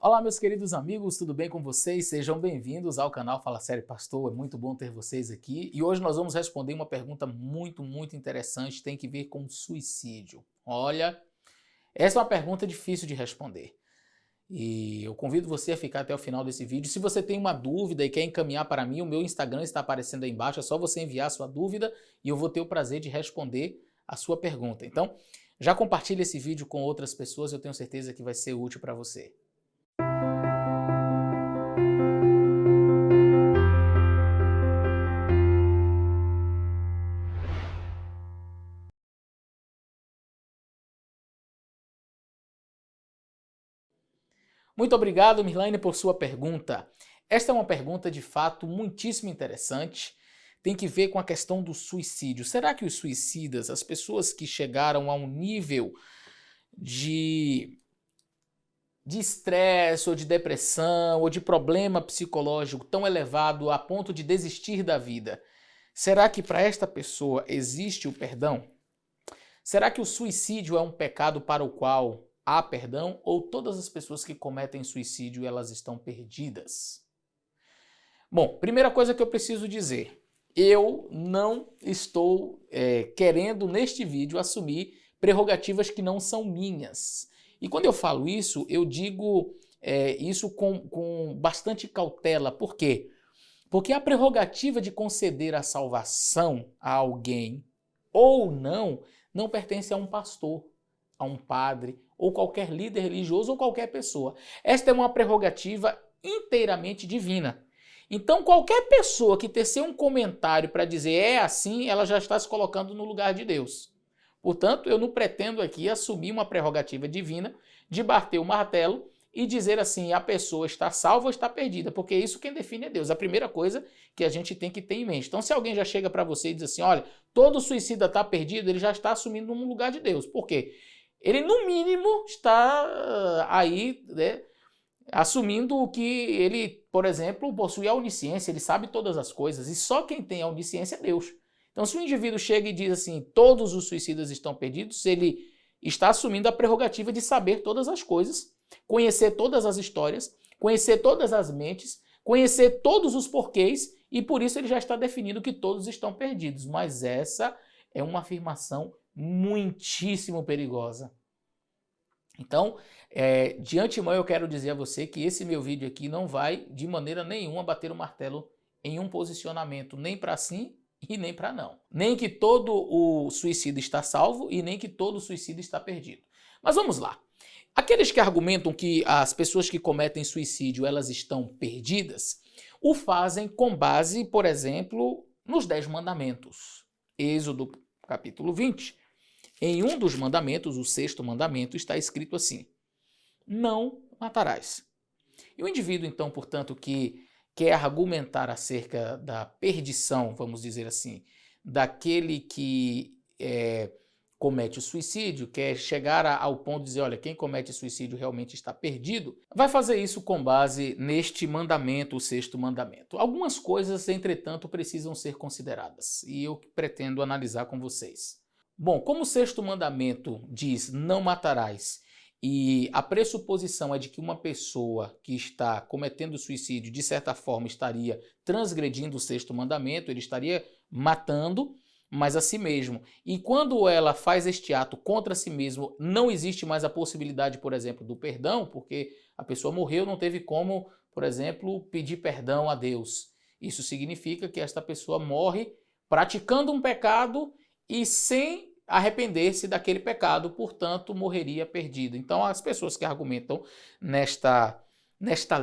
Olá, meus queridos amigos, tudo bem com vocês? Sejam bem-vindos ao canal Fala Sério Pastor, é muito bom ter vocês aqui. E hoje nós vamos responder uma pergunta muito interessante, tem que ver com suicídio. Olha, essa é uma pergunta difícil de responder. E eu convido você a ficar até o final desse vídeo. Se você tem uma dúvida e quer encaminhar para mim, o meu Instagram está aparecendo aí embaixo, é só você enviar a sua dúvida e eu vou ter o prazer de responder a sua pergunta. Então, já compartilhe esse vídeo com outras pessoas, eu tenho certeza que vai ser útil para você. Muito obrigado, Mirlaine, por sua pergunta. Esta é uma pergunta de fato muitíssimo interessante. Tem que ver com a questão do suicídio. Será que os suicidas, as pessoas que chegaram a um nível de estresse ou de depressão ou de problema psicológico tão elevado a ponto de desistir da vida, será que para esta pessoa existe o perdão? Será que o suicídio é um pecado para o qual há perdão, ou todas as pessoas que cometem suicídio elas estão perdidas? Bom, primeira coisa que eu preciso dizer, eu não estou querendo neste vídeo assumir prerrogativas que não são minhas. E quando eu falo isso, eu digo isso com bastante cautela. Por quê? Porque a prerrogativa de conceder a salvação a alguém ou não pertence a um pastor, a um padre, ou qualquer líder religioso ou qualquer pessoa. Esta é uma prerrogativa inteiramente divina. Então, qualquer pessoa que tecer um comentário para dizer é assim, ela já está se colocando no lugar de Deus. Portanto, eu não pretendo aqui assumir uma prerrogativa divina de bater o martelo e dizer assim, a pessoa está salva ou está perdida, porque isso quem define é Deus. A primeira coisa que a gente tem que ter em mente. Então, se alguém já chega para você e diz assim, olha, todo suicida está perdido, ele já está assumindo um lugar de Deus. Por quê? Ele, no mínimo, está aí, né, assumindo que ele, por exemplo, possui a onisciência, ele sabe todas as coisas, e só quem tem a onisciência é Deus. Então, se o indivíduo chega e diz assim, todos os suicidas estão perdidos, ele está assumindo a prerrogativa de saber todas as coisas, conhecer todas as histórias, conhecer todas as mentes, conhecer todos os porquês, e por isso ele já está definindo que todos estão perdidos. Mas essa é uma afirmação muitíssimo perigosa. Então, de antemão eu quero dizer a você que esse meu vídeo aqui não vai de maneira nenhuma bater o martelo em um posicionamento nem para sim e nem para não. Nem que todo o suicida está salvo e nem que todo suicida está perdido. Mas vamos lá. Aqueles que argumentam que as pessoas que cometem suicídio elas estão perdidas, o fazem com base, por exemplo, nos 10 mandamentos. Êxodo capítulo 20. Em um dos mandamentos, o 6º mandamento, está escrito assim, não matarás. E o indivíduo, então, portanto, que quer argumentar acerca da perdição, vamos dizer assim, daquele que comete o suicídio, quer chegar ao ponto de dizer, olha, quem comete suicídio realmente está perdido, vai fazer isso com base neste mandamento, o 6º mandamento. Algumas coisas, entretanto, precisam ser consideradas, e eu pretendo analisar com vocês. Bom, como o 6º mandamento diz, não matarás, e a pressuposição é de que uma pessoa que está cometendo suicídio, de certa forma, estaria transgredindo o 6º mandamento, ele estaria matando, mas a si mesmo. E quando ela faz este ato contra si mesmo, não existe mais a possibilidade, por exemplo, do perdão, porque a pessoa morreu, não teve como, por exemplo, pedir perdão a Deus. Isso significa que esta pessoa morre praticando um pecado e sem arrepender-se daquele pecado, portanto, morreria perdido. Então, as pessoas que argumentam nesta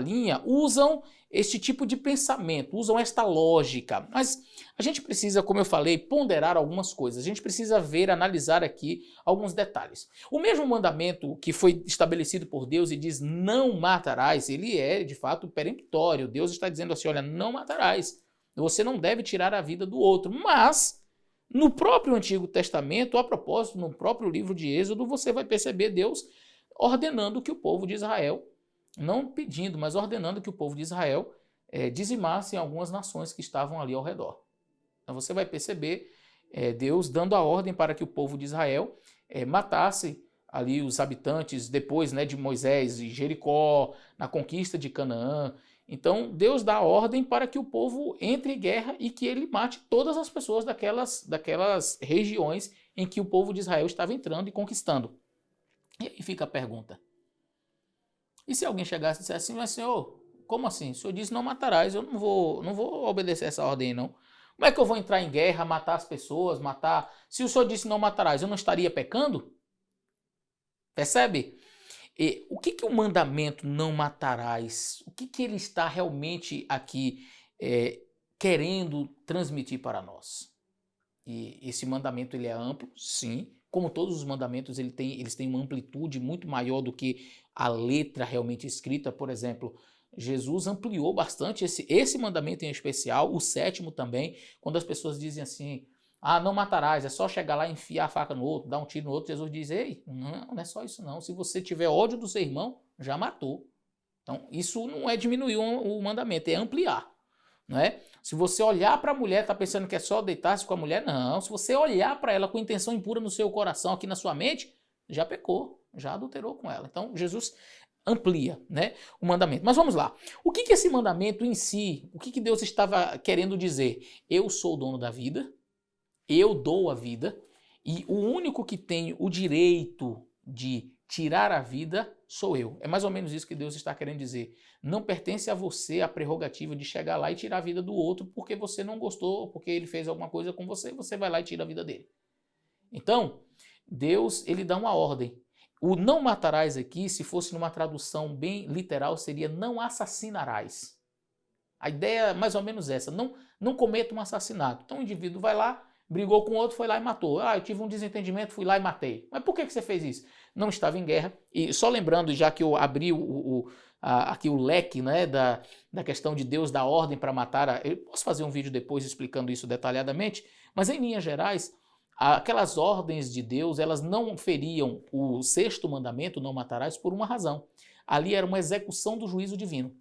linha usam este tipo de pensamento, usam esta lógica. Mas a gente precisa, como eu falei, ponderar algumas coisas. A gente precisa ver, analisar aqui alguns detalhes. O mesmo mandamento que foi estabelecido por Deus e diz não matarás, ele é, de fato, peremptório. Deus está dizendo assim, olha, não matarás. Você não deve tirar a vida do outro. Mas no próprio Antigo Testamento, a propósito, no próprio livro de Êxodo, você vai perceber Deus ordenando que o povo de Israel, não pedindo, mas ordenando que o povo de Israel dizimasse algumas nações que estavam ali ao redor. Então você vai perceber Deus dando a ordem para que o povo de Israel matasse ali os habitantes depois, né, de Moisés e Jericó, na conquista de Canaã. Então Deus dá ordem para que o povo entre em guerra e que ele mate todas as pessoas daquelas regiões em que o povo de Israel estava entrando e conquistando. E aí fica a pergunta. E se alguém chegasse e dissesse assim, mas senhor, como assim? O senhor disse não matarás, eu não vou obedecer essa ordem aí, não. Como é que eu vou entrar em guerra, matar as pessoas, matar... Se o senhor disse não matarás, eu não estaria pecando? Percebe? E o que o mandamento não matarás, o que ele está realmente aqui querendo transmitir para nós? E esse mandamento ele é amplo, sim, como todos os mandamentos eles têm uma amplitude muito maior do que a letra realmente escrita. Por exemplo, Jesus ampliou bastante esse mandamento em especial, o 7º também, quando as pessoas dizem assim, não matarás, é só chegar lá e enfiar a faca no outro, dar um tiro no outro. Jesus diz, ei, não é só isso não, se você tiver ódio do seu irmão, já matou. Então isso não é diminuir o mandamento, é ampliar. Não é? Se você olhar para a mulher, está pensando que é só deitar-se com a mulher, não. Se você olhar para ela com intenção impura no seu coração, aqui na sua mente, já pecou, já adulterou com ela. Então Jesus amplia, né, o mandamento. Mas vamos lá. O que esse mandamento em si, o que Deus estava querendo dizer? Eu sou o dono da vida, eu dou a vida, e o único que tem o direito de tirar a vida sou eu. É mais ou menos isso que Deus está querendo dizer. Não pertence a você a prerrogativa de chegar lá e tirar a vida do outro porque você não gostou, porque ele fez alguma coisa com você, você vai lá e tira a vida dele. Então, Deus, ele dá uma ordem. O não matarás aqui, se fosse numa tradução bem literal, seria não assassinarás. A ideia é mais ou menos essa, não cometa um assassinato. Então o indivíduo vai lá, brigou com o outro, foi lá e matou. Eu tive um desentendimento, fui lá e matei. Mas por que você fez isso? Não estava em guerra. E só lembrando, já que eu abri aqui o leque, né, da questão de Deus dar ordem para matar, eu posso fazer um vídeo depois explicando isso detalhadamente, mas em linhas gerais, aquelas ordens de Deus, elas não feriam o 6º mandamento, não matarás, por uma razão. Ali era uma execução do juízo divino.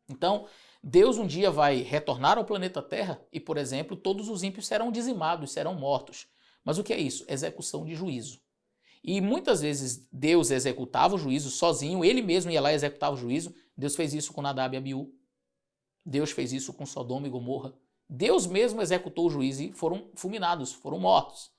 Então, Deus um dia vai retornar ao planeta Terra e, por exemplo, todos os ímpios serão dizimados, serão mortos. Mas o que é isso? Execução de juízo. E muitas vezes Deus executava o juízo sozinho, ele mesmo ia lá e executava o juízo. Deus fez isso com Nadab e Abiú. Deus fez isso com Sodoma e Gomorra. Deus mesmo executou o juízo e foram fulminados, foram mortos.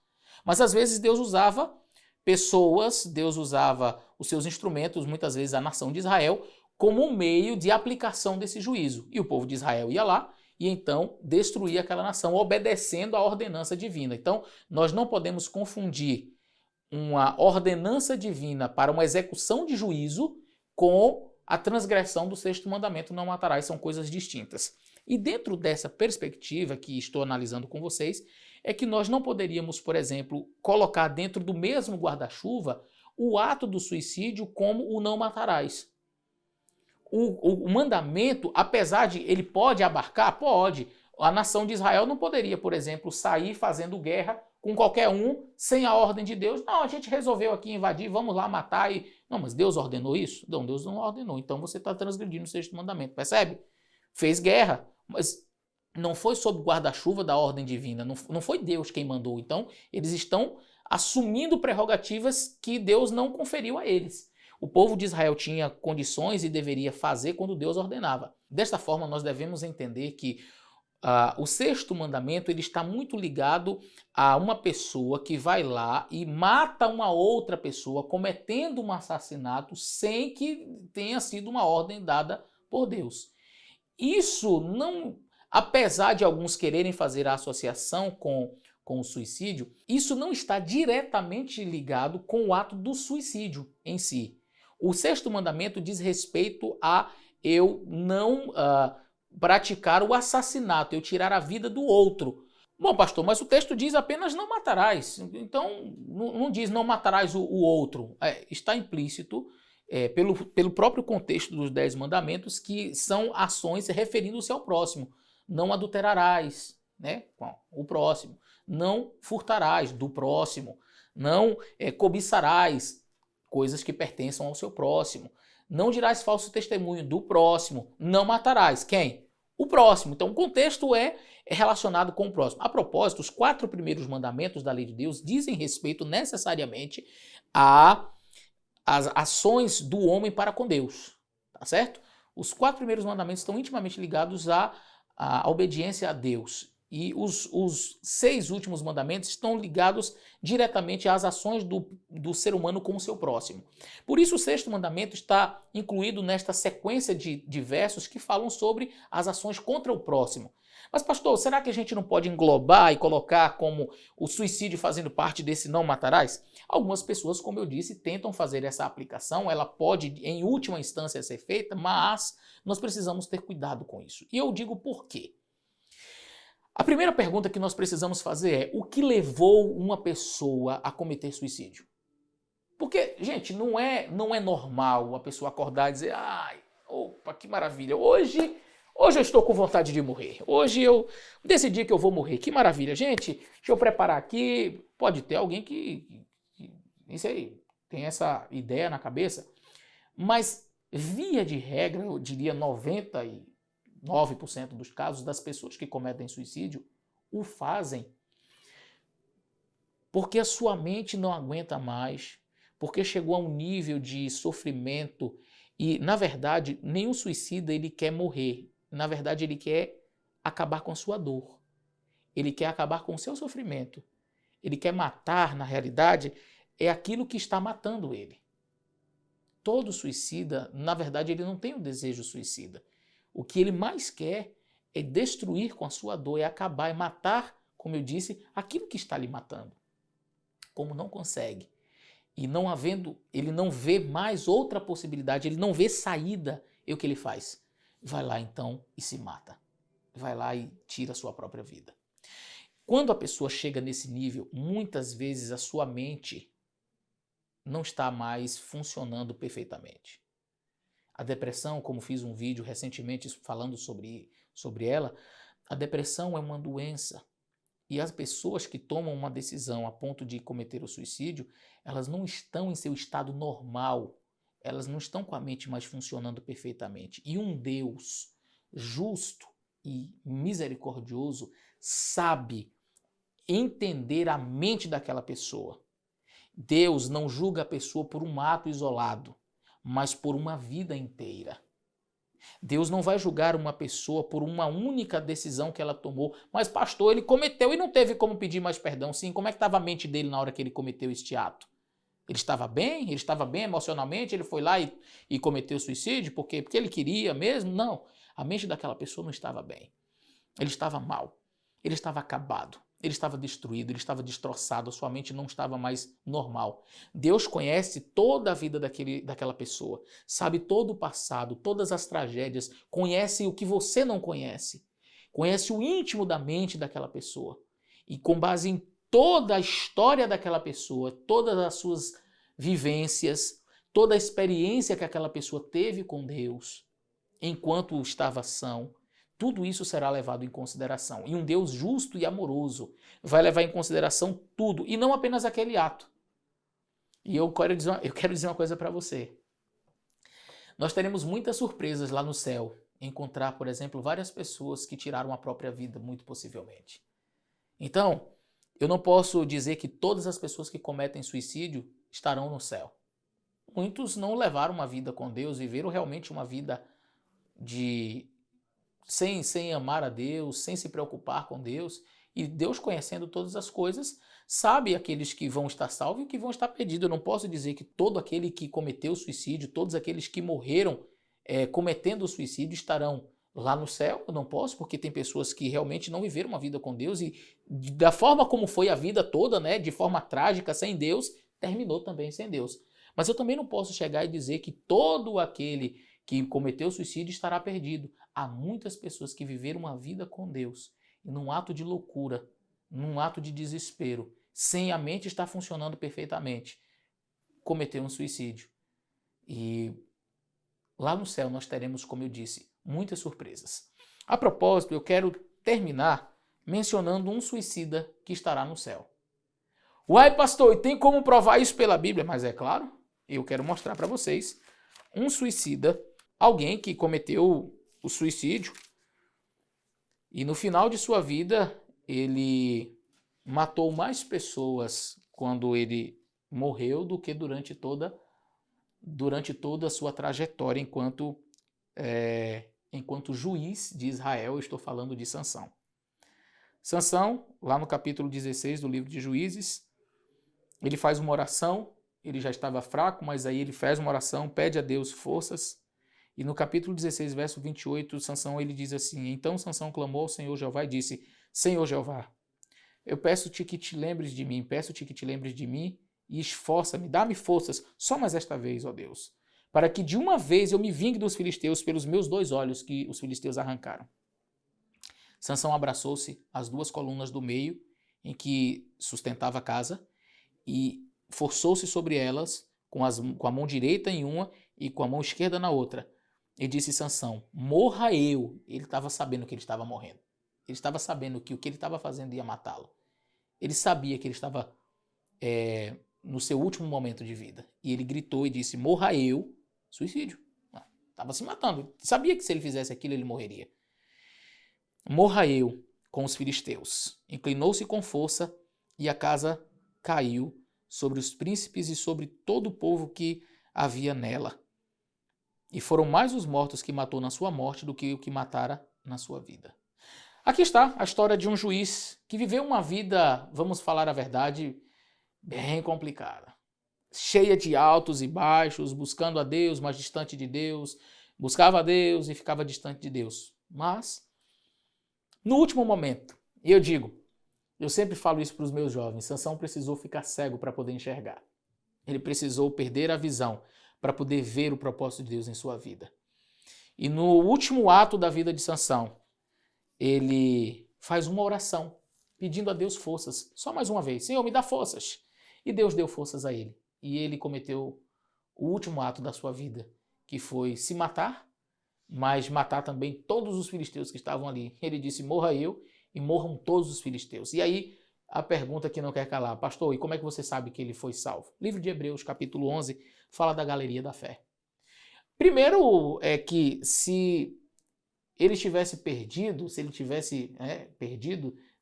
Mas às vezes Deus usava pessoas, Deus usava os seus instrumentos, muitas vezes a nação de Israel, como um meio de aplicação desse juízo. E o povo de Israel ia lá e então destruía aquela nação, obedecendo à ordenança divina. Então, nós não podemos confundir uma ordenança divina para uma execução de juízo com a transgressão do 6º mandamento, não matarás, são coisas distintas. E dentro dessa perspectiva que estou analisando com vocês, é que nós não poderíamos, por exemplo, colocar dentro do mesmo guarda-chuva o ato do suicídio como o não matarás. O mandamento, apesar de ele pode abarcar, pode. A nação de Israel não poderia, por exemplo, sair fazendo guerra com qualquer um sem a ordem de Deus. Não, a gente resolveu aqui invadir, vamos lá matar e... Não, mas Deus ordenou isso? Não, Deus não ordenou. Então você está transgredindo o 6º mandamento, percebe? Fez guerra, mas não foi sob o guarda-chuva da ordem divina, não foi Deus quem mandou. Então eles estão assumindo prerrogativas que Deus não conferiu a eles. O povo de Israel tinha condições e deveria fazer quando Deus ordenava. Desta forma, nós devemos entender que o 6º mandamento ele está muito ligado a uma pessoa que vai lá e mata uma outra pessoa cometendo um assassinato sem que tenha sido uma ordem dada por Deus. Isso não, apesar de alguns quererem fazer a associação com o suicídio, isso não está diretamente ligado com o ato do suicídio em si. O 6º mandamento diz respeito a eu não praticar o assassinato, eu tirar a vida do outro. Bom, pastor, mas o texto diz apenas não matarás. Então, não diz não matarás o outro. Está implícito, pelo próprio contexto dos 10 mandamentos, que são ações referindo-se ao próximo. Não adulterarás, né, com o próximo. Não furtarás do próximo. Não cobiçarás coisas que pertençam ao seu próximo. Não dirás falso testemunho do próximo. Não matarás. Quem? O próximo. Então o contexto é relacionado com o próximo. A propósito, os 4 primeiros mandamentos da lei de Deus dizem respeito necessariamente a as ações do homem para com Deus, tá certo? Os 4 primeiros mandamentos estão intimamente ligados à obediência a Deus. E os 6 últimos mandamentos estão ligados diretamente às ações do ser humano com o seu próximo. Por isso, o 6º mandamento está incluído nesta sequência de versos que falam sobre as ações contra o próximo. Mas, pastor, será que a gente não pode englobar e colocar como o suicídio fazendo parte desse não matarás? Algumas pessoas, como eu disse, tentam fazer essa aplicação, ela pode, em última instância, ser feita, mas nós precisamos ter cuidado com isso. E eu digo por quê. A primeira pergunta que nós precisamos fazer é: o que levou uma pessoa a cometer suicídio? Porque, gente, não é normal a pessoa acordar e dizer: ai, opa, que maravilha, hoje eu estou com vontade de morrer, hoje eu decidi que eu vou morrer, que maravilha. Gente, deixa eu preparar aqui. Pode ter alguém que isso aí, tem essa ideia na cabeça, mas via de regra, eu diria 99% dos casos das pessoas que cometem suicídio o fazem porque a sua mente não aguenta mais, porque chegou a um nível de sofrimento e, na verdade, nenhum suicida ele quer morrer. Na verdade, ele quer acabar com a sua dor. Ele quer acabar com o seu sofrimento. Ele quer matar, na realidade, é aquilo que está matando ele. Todo suicida, na verdade, ele não tem um desejo suicida. O que ele mais quer é destruir com a sua dor, é acabar, é matar, como eu disse, aquilo que está lhe matando. Como não consegue, e não havendo, ele não vê mais outra possibilidade, ele não vê saída, é o que ele faz? Vai lá então e se mata. Vai lá e tira a sua própria vida. Quando a pessoa chega nesse nível, muitas vezes a sua mente não está mais funcionando perfeitamente. A depressão, como fiz um vídeo recentemente falando sobre ela, a depressão é uma doença. E as pessoas que tomam uma decisão a ponto de cometer o suicídio, elas não estão em seu estado normal. Elas não estão com a mente mais funcionando perfeitamente. E um Deus justo e misericordioso sabe entender a mente daquela pessoa. Deus não julga a pessoa por um ato isolado, mas por uma vida inteira. Deus não vai julgar uma pessoa por uma única decisão que ela tomou. Mas, pastor, ele cometeu e não teve como pedir mais perdão. Sim, como é que estava a mente dele na hora que ele cometeu este ato? Ele estava bem? Ele estava bem emocionalmente? Ele foi lá e cometeu suicídio? Porque ele queria mesmo? Não. A mente daquela pessoa não estava bem. Ele estava mal. Ele estava acabado. Ele estava destruído, ele estava destroçado, a sua mente não estava mais normal. Deus conhece toda a vida daquela pessoa, sabe todo o passado, todas as tragédias, conhece o que você não conhece, conhece o íntimo da mente daquela pessoa. E com base em toda a história daquela pessoa, todas as suas vivências, toda a experiência que aquela pessoa teve com Deus, enquanto estava são, tudo isso será levado em consideração. E um Deus justo e amoroso vai levar em consideração tudo, e não apenas aquele ato. E eu quero dizer uma coisa para você. Nós teremos muitas surpresas lá no céu. Encontrar, por exemplo, várias pessoas que tiraram a própria vida, muito possivelmente. Então, eu não posso dizer que todas as pessoas que cometem suicídio estarão no céu. Muitos não levaram uma vida com Deus, viveram realmente uma vida sem amar a Deus, sem se preocupar com Deus. E Deus, conhecendo todas as coisas, sabe aqueles que vão estar salvos e que vão estar perdidos. Eu não posso dizer que todo aquele que cometeu suicídio, todos aqueles que morreram cometendo suicídio estarão lá no céu. Eu não posso, porque tem pessoas que realmente não viveram uma vida com Deus e da forma como foi a vida toda, né, de forma trágica, sem Deus, terminou também sem Deus. Mas eu também não posso chegar e dizer que todo aquele que cometeu suicídio estará perdido. Há muitas pessoas que viveram uma vida com Deus e num ato de loucura, num ato de desespero, sem a mente estar funcionando perfeitamente, cometeram um suicídio. E lá no céu nós teremos, como eu disse, muitas surpresas. A propósito, eu quero terminar mencionando um suicida que estará no céu. Uai, pastor, e tem como provar isso pela Bíblia? Mas é claro, eu quero mostrar para vocês um suicida, alguém que cometeu o suicídio e no final de sua vida ele matou mais pessoas quando ele morreu do que durante toda durante toda a sua trajetória enquanto juiz de Israel. Eu estou falando de Sansão. Sansão, lá no capítulo 16 do livro de Juízes, ele faz uma oração. Ele já estava fraco, mas aí ele faz uma oração, pede a Deus forças. E no capítulo 16, verso 28, Sansão ele diz assim: então Sansão clamou ao Senhor Jeová e disse: Senhor Jeová, eu peço-te que te lembres de mim, e esforça-me, dá-me forças, só mais esta vez, ó Deus, para que de uma vez eu me vingue dos filisteus pelos meus 2 olhos que os filisteus arrancaram. Sansão abraçou-se às 2 colunas do meio, em que sustentava a casa, e forçou-se sobre elas, com a mão direita em uma e com a mão esquerda na outra. E disse Sansão: morra eu. Ele estava sabendo que ele estava morrendo. Ele estava sabendo que o que ele estava fazendo ia matá-lo. Ele sabia que ele estava no seu último momento de vida. E ele gritou e disse: morra eu. Suicídio. Estava se matando. Ele sabia que se ele fizesse aquilo, ele morreria. Morra eu com os filisteus. Inclinou-se com força e a casa caiu sobre os príncipes e sobre todo o povo que havia nela. E foram mais os mortos que matou na sua morte do que o que matara na sua vida. Aqui está a história de um juiz que viveu uma vida, vamos falar a verdade, bem complicada. Cheia de altos e baixos, buscando a Deus, mas distante de Deus. Buscava a Deus e ficava distante de Deus. Mas, no último momento, e eu sempre falo isso para os meus jovens, Sansão precisou ficar cego para poder enxergar. Ele precisou perder a visão para poder ver o propósito de Deus em sua vida. E no último ato da vida de Sansão, ele faz uma oração, pedindo a Deus forças, só mais uma vez: Senhor, me dá forças. E Deus deu forças a ele. E ele cometeu o último ato da sua vida, que foi se matar, mas matar também todos os filisteus que estavam ali. Ele disse: morra eu e morram todos os filisteus. E aí, a pergunta que não quer calar: pastor, e como é que você sabe que ele foi salvo? Livro de Hebreus, capítulo 11, fala da galeria da fé. Primeiro é que se ele tivesse perdido,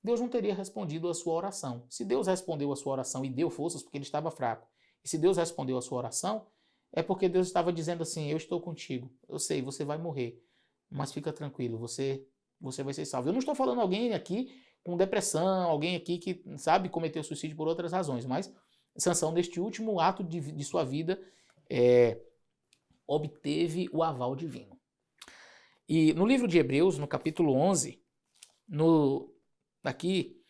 Deus não teria respondido a sua oração. Se Deus respondeu a sua oração e deu forças porque ele estava fraco, e se Deus respondeu a sua oração, é porque Deus estava dizendo assim: eu estou contigo, eu sei, você vai morrer, mas fica tranquilo, você vai ser salvo. Eu não estou falando alguém aqui com depressão, alguém aqui que, cometeu suicídio por outras razões, mas Sansão, neste último ato de sua vida, obteve o aval divino. E no livro de Hebreus, no capítulo 11, aqui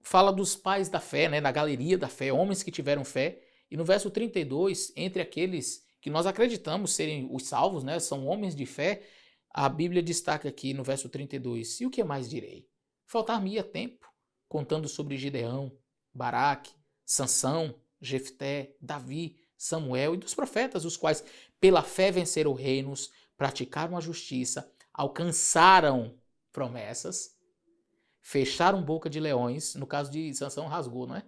fala dos pais da fé, né, da galeria da fé, homens que tiveram fé. E no verso 32, entre aqueles que nós acreditamos serem os salvos, né, são homens de fé, a Bíblia destaca aqui no verso 32, e o que mais direi? Faltar-me-ia tempo, contando sobre Gideão, Baraque, Sansão, Jefté, Davi, Samuel e dos profetas, os quais pela fé venceram reinos, praticaram a justiça, alcançaram promessas, fecharam boca de leões, no caso de Sansão rasgou, não é?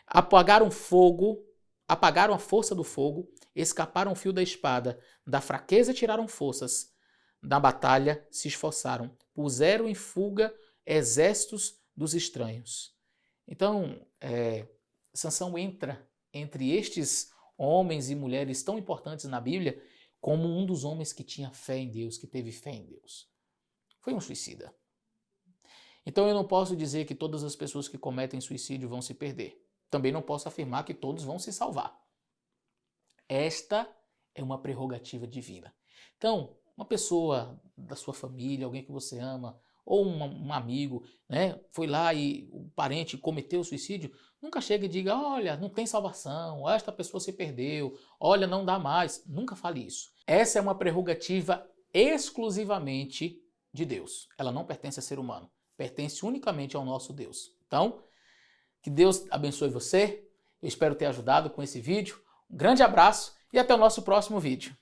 Apagaram a força do fogo, escaparam o fio da espada, da fraqueza tiraram forças, da batalha se esforçaram, puseram em fuga exércitos dos estranhos. Então, Sansão entra entre estes homens e mulheres tão importantes na Bíblia como um dos homens que tinha fé em Deus, que teve fé em Deus. Foi um suicida. Então eu não posso dizer que todas as pessoas que cometem suicídio vão se perder. Também não posso afirmar que todos vão se salvar. Esta é uma prerrogativa divina. Então, uma pessoa da sua família, alguém que você ama, ou um amigo, né, foi lá e o parente cometeu suicídio, nunca chega e diga: olha, não tem salvação, esta pessoa se perdeu, olha, não dá mais. Nunca fale isso. Essa é uma prerrogativa exclusivamente de Deus. Ela não pertence a ser humano, pertence unicamente ao nosso Deus. Então, que Deus abençoe você. Eu espero ter ajudado com esse vídeo. Um grande abraço e até o nosso próximo vídeo.